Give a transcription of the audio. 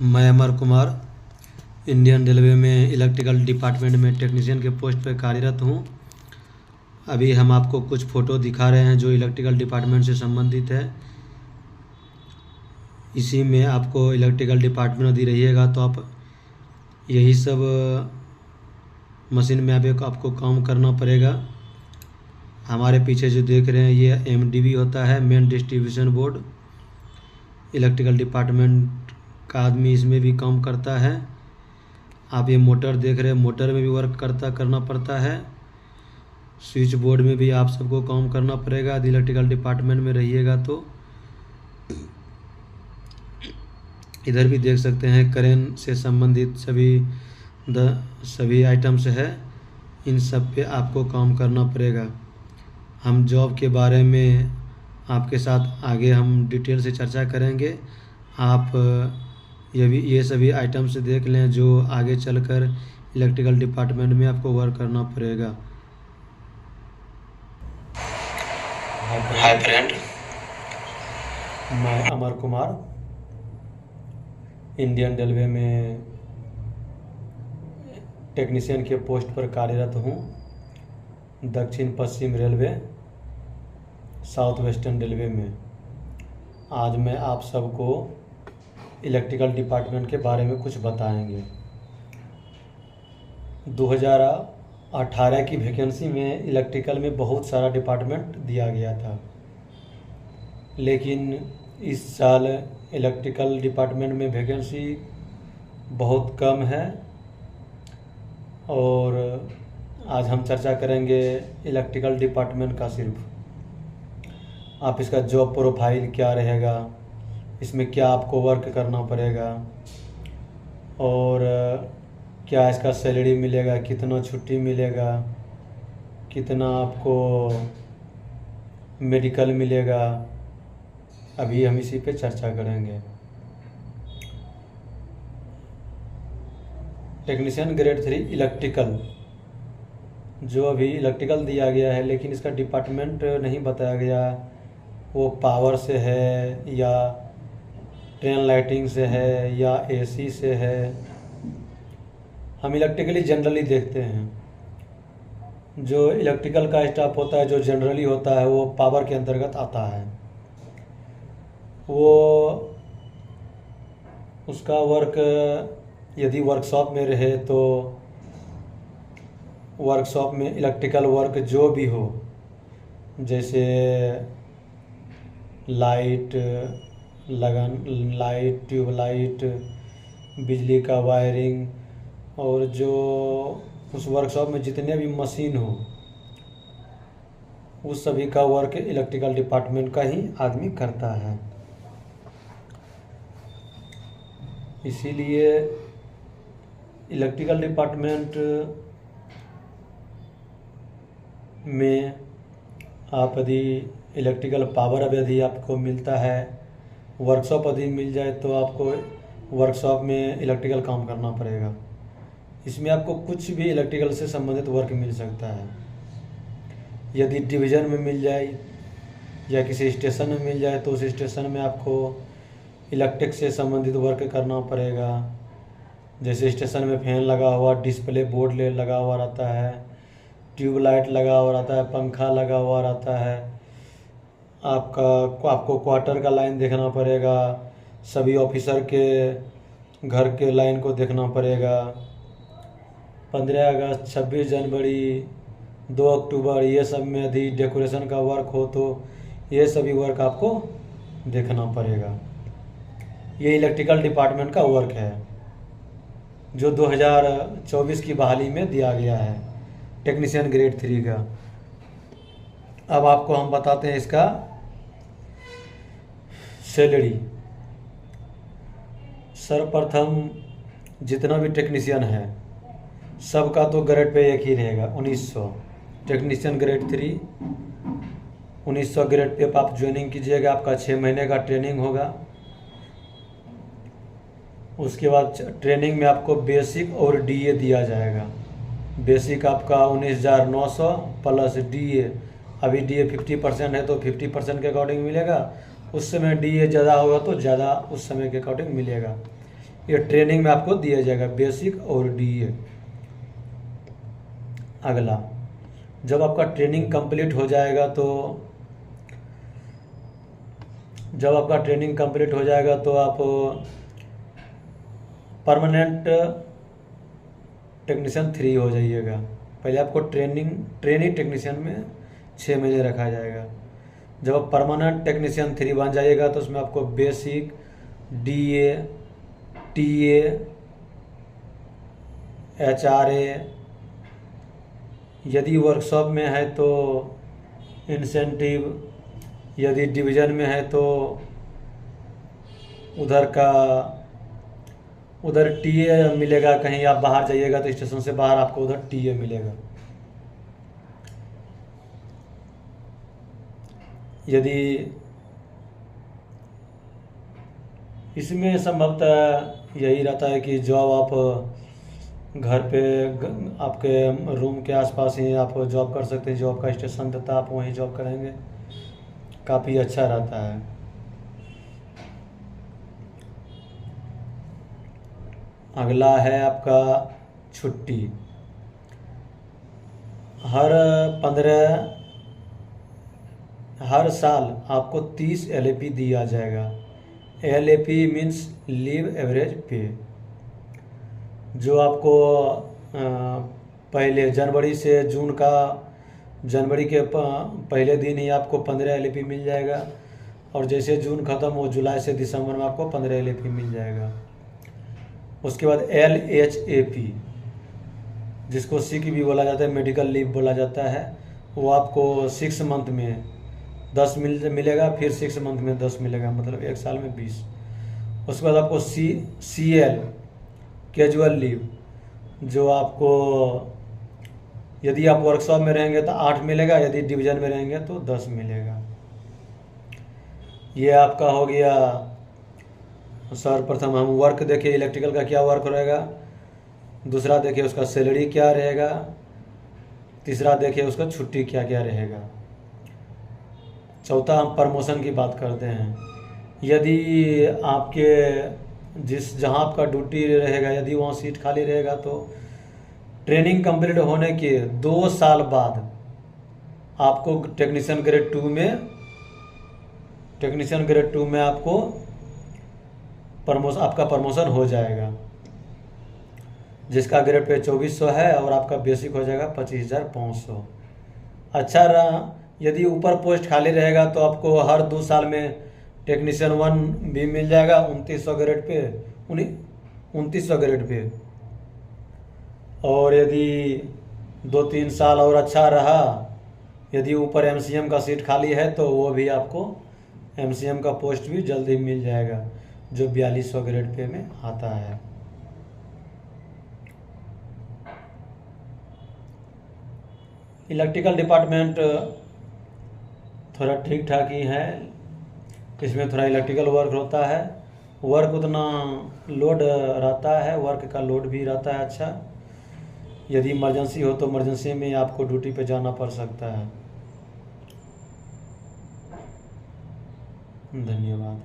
मैं Amar Kumar Indian railway में electrical department में टेक्नीशियन के पोस्ट पर कार्यरत हूँ। अभी हम आपको कुछ फ़ोटो दिखा रहे हैं जो इलेक्ट्रिकल डिपार्टमेंट से संबंधित है। इसी में आपको इलेक्ट्रिकल डिपार्टमेंट यदि रहिएगा तो आप यही सब मशीन में आपको काम करना पड़ेगा। हमारे पीछे जो देख रहे हैं ये MDB होता है, main distribution board. Electrical department का आदमी इसमें भी काम करता है। आप ये मोटर देख रहे हैं, मोटर में भी वर्क करना पड़ता है। स्विच बोर्ड में भी आप सबको काम करना पड़ेगा यदि इलेक्ट्रिकल डिपार्टमेंट में रहिएगा तो। इधर भी देख सकते हैं करेंट से संबंधित सभी आइटम्स है, इन सब पे आपको काम करना पड़ेगा। हम जॉब के बारे में आपके साथ आगे हम डिटेल से चर्चा करेंगे। आप ये सभी आइटम्स देख लें जो आगे चलकर इलेक्ट्रिकल डिपार्टमेंट में आपको वर्क करना पड़ेगा। हाय फ्रेंड, मैं अमर कुमार इंडियन रेलवे में टेक्नीशियन के पोस्ट पर कार्यरत हूँ। दक्षिण पश्चिम रेलवे, साउथ वेस्टर्न रेलवे में। आज मैं आप सबको इलेक्ट्रिकल डिपार्टमेंट के बारे में कुछ बताएंगे। 2018 की वैकेंसी में इलेक्ट्रिकल में बहुत सारा डिपार्टमेंट दिया गया था, लेकिन इस साल इलेक्ट्रिकल डिपार्टमेंट में वैकेंसी बहुत कम है। और आज हम चर्चा करेंगे इलेक्ट्रिकल डिपार्टमेंट का। सिर्फ आप इसका जॉब प्रोफाइल क्या रहेगा, इसमें क्या आपको वर्क करना पड़ेगा, और क्या इसका सैलरी मिलेगा, कितना छुट्टी मिलेगा, कितना आपको मेडिकल मिलेगा, अभी हम इसी पे चर्चा करेंगे। टेक्नीशियन ग्रेड 3 इलेक्ट्रिकल, जो अभी इलेक्ट्रिकल दिया गया है लेकिन इसका डिपार्टमेंट नहीं बताया गया, वो पावर से है या ट्रेन लाइटिंग से है या AC से है। हम इलेक्ट्रिकली जनरली देखते हैं। जो इलेक्ट्रिकल का स्टाफ होता है, जो जनरली होता है, वो पावर के अंतर्गत आता है। वो उसका वर्क यदि वर्कशॉप में रहे तो वर्कशॉप में इलेक्ट्रिकल वर्क जो भी हो, जैसे लाइट, ट्यूबलाइट, बिजली का वायरिंग, और जो उस वर्कशॉप में जितने भी मशीन हो, उस सभी का वर्क इलेक्ट्रिकल डिपार्टमेंट का ही आदमी करता है। इसीलिए इलेक्ट्रिकल डिपार्टमेंट में आप यदि इलेक्ट्रिकल पावर यदि आपको मिलता है, वर्कशॉप यदि मिल जाए तो आपको वर्कशॉप में इलेक्ट्रिकल काम करना पड़ेगा। इसमें आपको कुछ भी इलेक्ट्रिकल से संबंधित वर्क मिल सकता है। यदि डिवीज़न में मिल जाए या किसी स्टेशन में मिल जाए तो उस स्टेशन में आपको इलेक्ट्रिक से संबंधित वर्क करना पड़ेगा। जैसे स्टेशन में फैन लगा हुआ, डिस्प्ले बोर्ड लगा हुआ रहता है, ट्यूबलाइट लगा हुआ रहता है, पंखा लगा हुआ रहता है। आपको क्वार्टर का लाइन देखना पड़ेगा, सभी ऑफिसर के घर के लाइन को देखना पड़ेगा। 15 अगस्त, 26 जनवरी, 2 अक्टूबर, ये सब में यदि डेकोरेशन का वर्क हो तो ये सभी वर्क आपको देखना पड़ेगा। ये इलेक्ट्रिकल डिपार्टमेंट का वर्क है जो 2024 की बहाली में दिया गया है, टेक्नीशियन ग्रेड 3 का। अब आपको हम बताते हैं इसका सैलरी। सर्वप्रथम जितना भी टेक्नीशियन है सबका तो ग्रेड पे एक ही रहेगा, 1900। टेक्नीशियन ग्रेड 3 1900 ग्रेड पे आप ज्वाइनिंग कीजिएगा। आपका 6 महीने का ट्रेनिंग होगा। उसके बाद ट्रेनिंग में आपको बेसिक और DA दिया जाएगा। बेसिक आपका 19,900 प्लस DA। अभी DA 50% है तो 50% के अकॉर्डिंग मिलेगा। उस समय DA ज़्यादा होगा तो ज़्यादा उस समय के अकॉर्डिंग मिलेगा। ये ट्रेनिंग में आपको दिया जाएगा, बेसिक और डीए। अगला, जब आपका ट्रेनिंग कंप्लीट हो जाएगा तो आप परमानेंट टेक्नीशियन 3 हो जाइएगा। पहले आपको ट्रेनी टेक्नीशियन में 6 महीने रखा जाएगा। जब आप परमानेंट टेक्नीशियन 3 बन जाइएगा तो उसमें आपको बेसिक, डीए, टीए, एचआरए, यदि वर्कशॉप में है तो इंसेंटिव, यदि डिवीज़न में है तो उधर टीए मिलेगा। कहीं आप बाहर जाइएगा तो स्टेशन से बाहर आपको उधर टीए मिलेगा। यदि इसमें संभवतः यही रहता है कि जॉब आप घर पे आपके रूम के आसपास ही आप जॉब कर सकते हैं। जॉब का स्टेशन देता है, आप वहीं जॉब करेंगे, काफ़ी अच्छा रहता है। अगला है आपका छुट्टी। हर साल आपको 30 LAP दिया जाएगा। LAP मीन्स लीव एवरेज पे, जो आपको पहले जनवरी के पहले दिन ही आपको 15 LAP मिल जाएगा, और जैसे जून ख़त्म हो जुलाई से दिसंबर में आपको 15 LAP मिल जाएगा। उसके बाद LHAP, जिसको सिक भी बोला जाता है, मेडिकल लीव बोला जाता है, वो आपको 6 मंथ में 10 मिलेगा, फिर 6 मंथ में 10 मिलेगा, मतलब 1 साल में 20। उसके बाद आपको CL कैजुअल लीव, जो आपको यदि आप वर्कशॉप में रहेंगे तो 8 मिलेगा, यदि डिवीज़न में रहेंगे तो 10 मिलेगा। ये आपका हो गया। सर्वप्रथम हम वर्क देखिए, इलेक्ट्रिकल का क्या वर्क रहेगा। दूसरा देखिए उसका सैलरी क्या रहेगा। तीसरा देखिए उसका छुट्टी क्या क्या रहेगा। चौथा हम प्रमोशन की बात करते हैं। यदि आपके जहां आपका ड्यूटी रहेगा, यदि वहाँ सीट खाली रहेगा तो ट्रेनिंग कंप्लीट होने के 2 साल बाद आपको टेक्नीशियन ग्रेड 2 में आपको आपका प्रमोशन हो जाएगा, जिसका ग्रेड पे 2400 है, और आपका बेसिक हो जाएगा 25,500। अच्छा रहा। यदि ऊपर पोस्ट खाली रहेगा तो आपको हर 2 साल में टेक्नीशियन 1 भी मिल जाएगा 2900 ग्रेड पे। और यदि 2-3 साल और अच्छा रहा, यदि ऊपर MCM का सीट खाली है तो वो भी आपको MCM का पोस्ट भी जल्दी मिल जाएगा, जो 4200 ग्रेड पे में आता है। इलेक्ट्रिकल डिपार्टमेंट थोड़ा ठीक ठाक ही है। इसमें थोड़ा इलेक्ट्रिकल वर्क होता है, वर्क उतना लोड रहता है, वर्क का लोड भी रहता है अच्छा। यदि इमरजेंसी हो तो इमरजेंसी में आपको ड्यूटी पे जाना पड़ सकता है। धन्यवाद।